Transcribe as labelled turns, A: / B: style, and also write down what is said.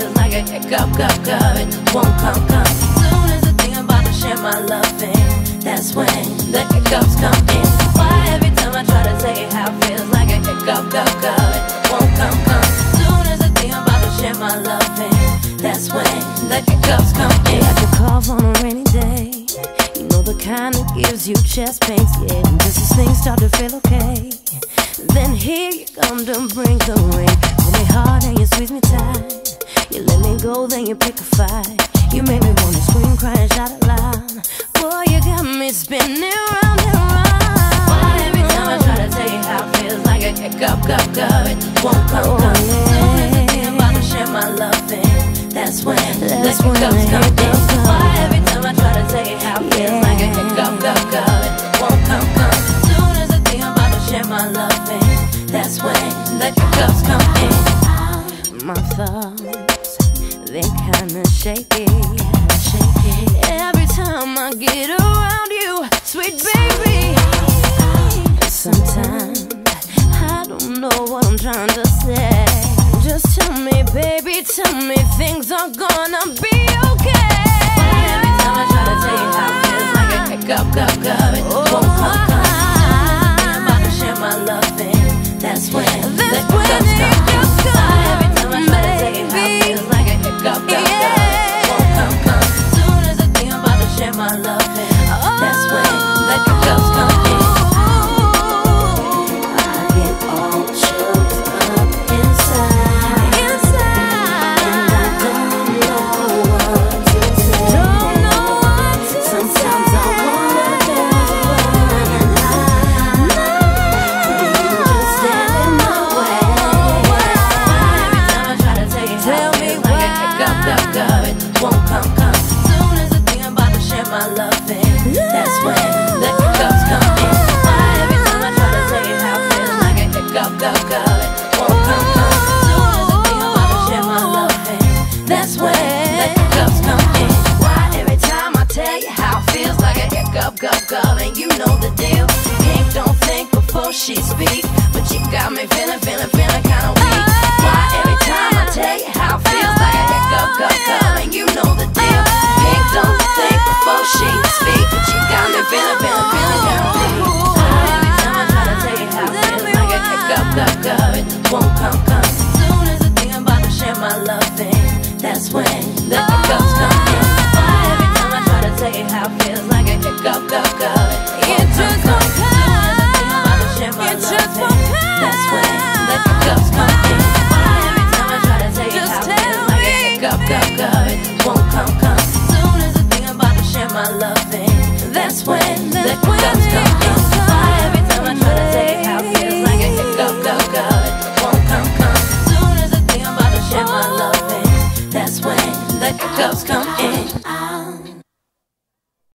A: feels like a hiccup, it won't come. Soon as I think I'm about to share my loving, that's when the hiccups come in. Why every time I try to tell you how it feels like a hiccup, it won't come. Soon as I think I'm about to share my loving, that's when the hiccups come in.
B: Like a cough on a rainy day, you know the kind that gives you chest pains, yeah. And just as things start to feel okay, then here you come to bring the rain. Pull me hard and you squeeze me tight. You let me go, then you pick a fight. You make me wanna scream, cry and shout it loud. Boy, you got me spinning round and round.
A: Why every time I try to tell you how it feels like a hiccup, it won't come. Soon as I think I'm about to share my loving, that's when the hiccups come in. Why every time I try to tell you how it feels like a hiccup, it won't come. Soon as I think I'm about to share my loving, that's when the hiccups come in.
B: My thoughts, they kinda shaky. Every time I get around you, sweet baby. Sometimes I don't know what I'm trying to say. Just tell me, baby, tell me things are gonna be okay.
A: Every time I try to tell you how it feels like a hiccup, it won't come. I'm about to share my loving, that's when the hiccups come in. Every time I try to tell you how it feels like a hiccup, it won't come. Soon as I think I'm about to share my loving, that's when the hiccups come in.
B: I get all choked up inside, and I don't know what to say. Sometimes I wanna tell you and you just stand in my way.
A: Every time I try to tell you how it feels like a hiccup, it won't come. Soon as I think I'm about to share my loving, that's when the hiccups come in. Every time I try to tell you how it feels like a hiccup, it won't come. Soon as I think I'm about to share my loving, that's when the hiccups come in. Why every time I tell you how it feels like a hiccup, and you know the deal. Pink don't think before she speak, but you got me feeling